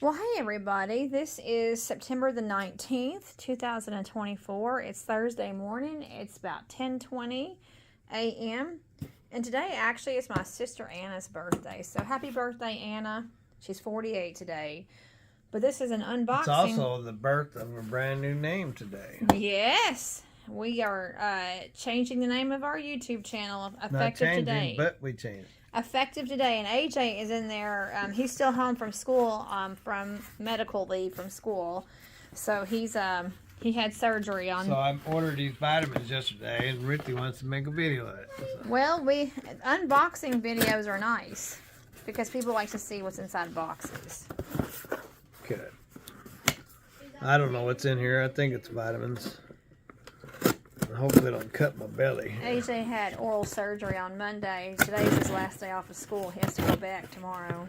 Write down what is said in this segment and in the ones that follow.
Well, hey everybody. This is September the 19th, 2024. It's Thursday morning. It's about 10:20 a.m. And today actually is my sister Anna's birthday. So happy birthday, Anna. She's 48 today. But this is an unboxing. It's also the birth of a brand new name today. Yes. We are changing the name of our YouTube channel effective Not changing, today. but we changed. Effective today, and AJ is in there. He's still home from school, from medical leave from school, so he's he had surgery on. So I ordered these vitamins yesterday, and Ricky wants to make a video of it. So. Well, unboxing videos are nice because people like to see what's inside boxes. Good. I don't know what's in here. I think it's vitamins. Hopefully they don't cut my belly. AJ had oral surgery on Monday. Today's his last day off of school. He has to go back tomorrow.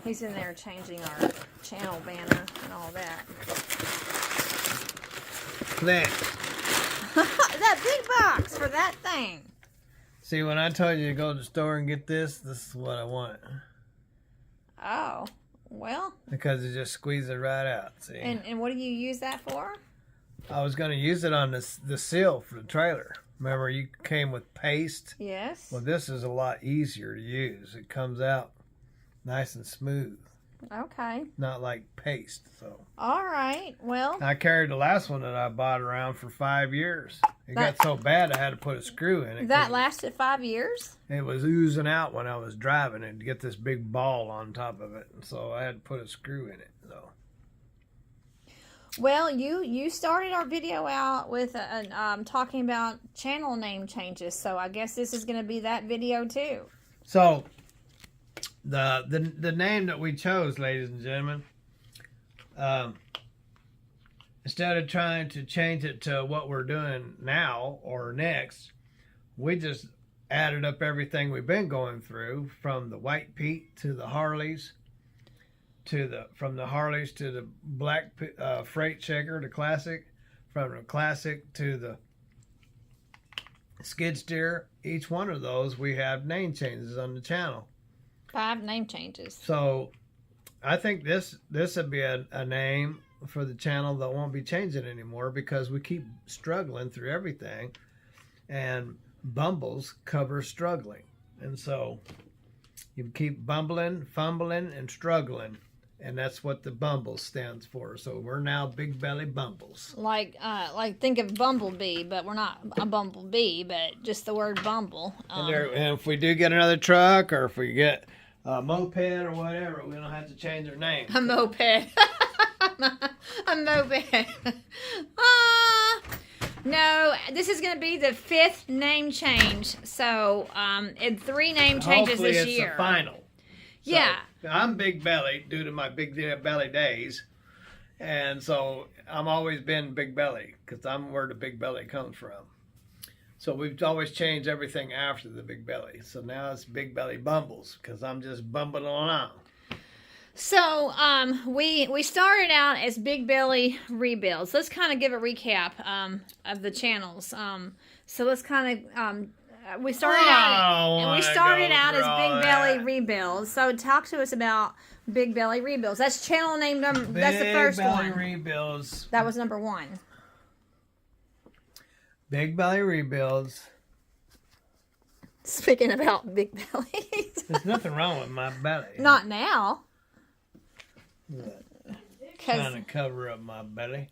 He's in there changing our channel banner and all that. That big box for that thing. See, when I told you to go to the store and get this is what I want. Oh, well. Because it just squeezes it right out, see? And what do you use that for? I was going to use it on the seal for the trailer. Remember, you came with paste? Yes. Well, this is a lot easier to use. It comes out nice and smooth. Okay. Not like paste, so. All right, well. I carried the last one that I bought around for 5 years. It got so bad I had to put a screw in it. That lasted 5 years? It was oozing out when I was driving it to get this big ball on top of it. And so I had to put a screw in it, so. Well, you started our video out with talking about channel name changes, so I guess this is going to be that video too. So, the name that we chose, ladies and gentlemen, instead of trying to change it to what we're doing now or next, we just added up everything we've been going through, from the White Pete to the Harleys, from the Harleys to the Black Freight Shaker, the Classic, from the Classic to the Skid Steer. Each one of those we have name changes on the channel. 5 name changes. So I think this would be a name for the channel that won't be changing anymore, because we keep struggling through everything, and Bumbles covers struggling, and so you keep bumbling, fumbling, and struggling. And that's what the Bumbles stands for. So we're now Big Belly Bumbles. Like think of Bumblebee, but we're not a Bumblebee, but just the word Bumble. And if we do get another truck, or if we get a moped or whatever, we don't have to change our name. A moped. A moped. No, this is going to be the 5th name change. So, 3 name changes Hopefully this it's year. The final. So, yeah. I'm Big Belly due to my Big Belly days. And so I'm always been Big Belly, because I'm where the Big Belly comes from. So we've always changed everything after the Big Belly. So now it's Big Belly Bumbles, because I'm just bumbling along. So we started out as Big Belly Rebuilds. Let's kind of give a recap of the channels. So let's kind of we started out as Big Belly Rebuilds. So talk to us about Big Belly Rebuilds. That's channel name number. That's the first Big Belly one. Rebuilds. That was number 1. Big Belly Rebuilds. Speaking about big bellies. There's nothing wrong with my belly. Not now. Trying to cover up my belly.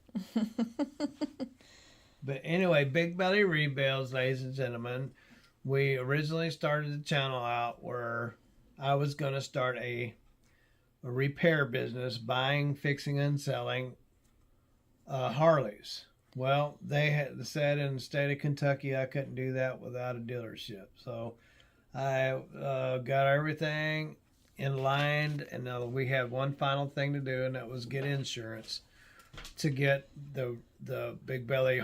But anyway, Big Belly Rebuilds, ladies and gentlemen. We originally started the channel out where I was going to start a repair business, buying, fixing, and selling Harleys. Well, they had said in the state of Kentucky I couldn't do that without a dealership. So I got everything in line, and now we had one final thing to do, and that was get insurance to get the Big Belly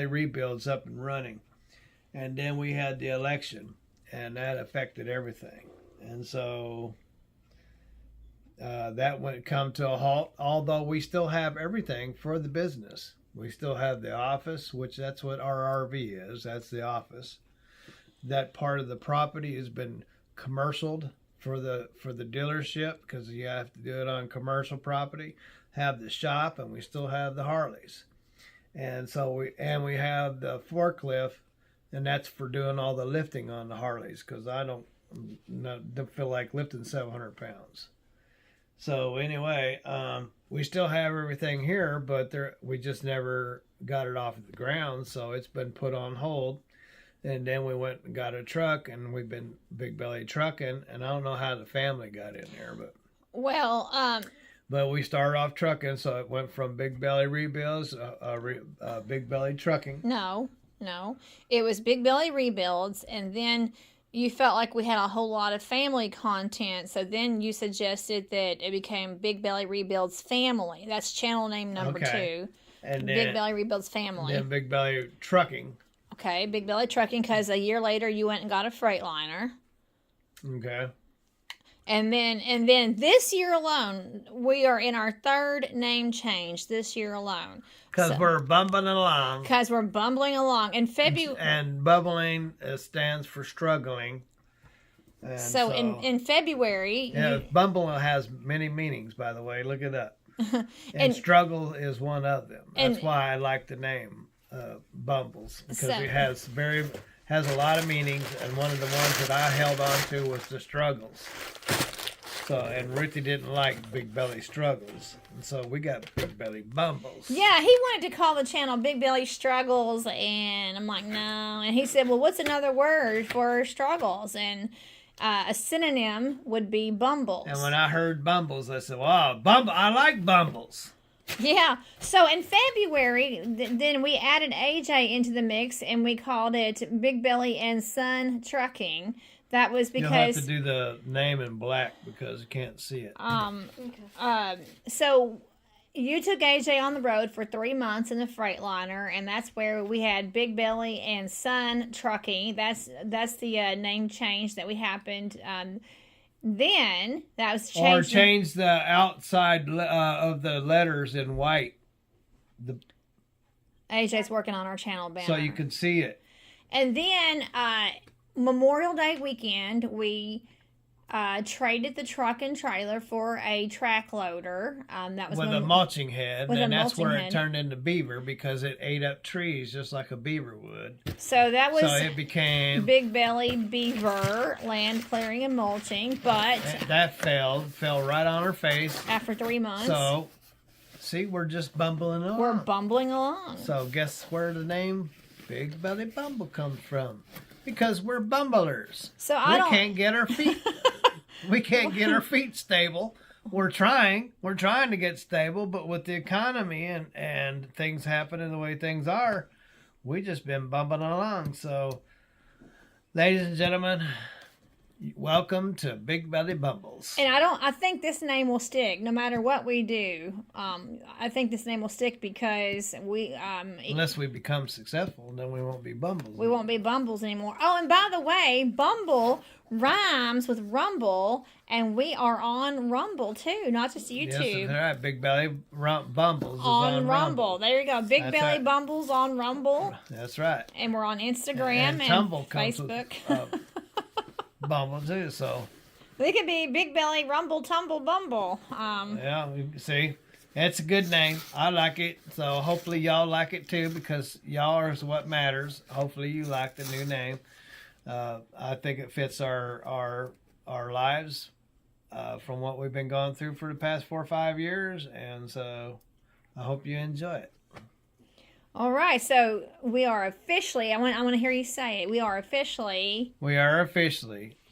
Rebuilds up and running. And then we had the election, and that affected everything. And so that went come to a halt, although we still have everything for the business. We still have the office, which that's what our RV is. That's the office. That part of the property has been commercialed for the dealership, because you have to do it on commercial property, have the shop, and we still have the Harleys. And so we have the forklift, and that's for doing all the lifting on the Harleys, because I don't feel like lifting 700 pounds. So anyway, we still have everything here, but we just never got it off the ground, so it's been put on hold. And then we went and got a truck, and we've been Big Belly trucking, and I don't know how the family got in there, but we started off trucking, so it went from Big Belly Rebuilds, Big Belly Trucking. No, it was Big Belly Rebuilds, and then you felt like we had a whole lot of family content, so then you suggested that it became Big Belly Rebuilds Family. That's channel name number 2. And then, Big Belly Rebuilds Family. Then Big Belly Trucking. Okay, Big Belly Trucking, because a year later you went and got a Freightliner. Okay. And then this year alone, we are in our 3rd name change this year alone. Because we're bumbling along. Because we're bumbling along. In February. And bubbling stands for struggling. And so in February. Yeah, bumble has many meanings, by the way. Look it up. and struggle is one of them. That's why I like the name Bumbles, because it has a lot of meanings, and one of the ones that I held on to was the struggles. So, and Ruthie didn't like Big Belly Struggles, and so we got Big Belly Bumbles. Yeah, he wanted to call the channel Big Belly Struggles, and I'm like, no. And he said, well, what's another word for struggles? And a synonym would be Bumbles. And when I heard Bumbles, I said, wow, I like Bumbles. Yeah. So in February, then we added AJ into the mix, and we called it Big Belly and Son Trucking. That was because you'll have to do the name in black because you can't see it. So you took AJ on the road for 3 months in the Freightliner, and that's where we had Big Belly and Son Trucking. That's the name change that we happened. Then that was changed. Or change the outside of the letters in white. AJ's working on our channel banner, so you can see it. And then Memorial Day weekend, we traded the truck and trailer for a track loader. That was with a mulching head, and that's where it turned into beaver, because it ate up trees just like a beaver would. So that was it became Big Belly Beaver Land Clearing and Mulching, but that fell right on her face after 3 months. So see, we're just bumbling along. We're bumbling along. So guess where the name Big Belly Bumble comes from? Because we're bumblers. So we can't get our feet. We can't get our feet stable. We're trying to get stable, but with the economy and things happening the way things are, we just been bumping along. So, ladies and gentlemen, welcome to Big Belly Bumbles. And I think this name will stick no matter what we do. I think this name will stick because we unless we become successful, then we won't be Bumbles. We won't be Bumbles anymore. Oh, and by the way, Bumble rhymes with Rumble, and we are on Rumble too, not just YouTube. Yes, that's right. Big Belly Bumbles is on Rumble. There you go. Big Belly Bumbles on Rumble. That's right. And we're on Instagram and Facebook. Bumble too, so they could be Big Belly Rumble Tumble Bumble. Yeah, see, it's a good name. I like it, so hopefully y'all like it too, because y'all is what matters. Hopefully you like the new name. I think it fits our lives from what we've been going through for the past 4 or 5 years, and so I hope you enjoy it. All right, so we are officially, I want to hear you say it. We are officially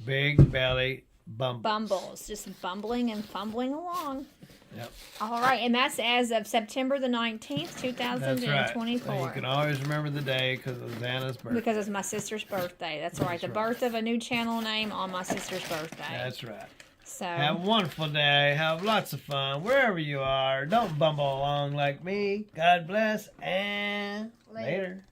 Big Belly Bumbles. Bumbles, just bumbling and fumbling along. Yep. All right, and that's as of September the 19th, 2024. That's right. You can always remember the day because it was Anna's birthday. Because it's my sister's birthday. That's right. The birth of a new channel name on my sister's birthday. That's right. So have a wonderful day. Have lots of fun wherever you are. Don't bumble along like me. God bless and later.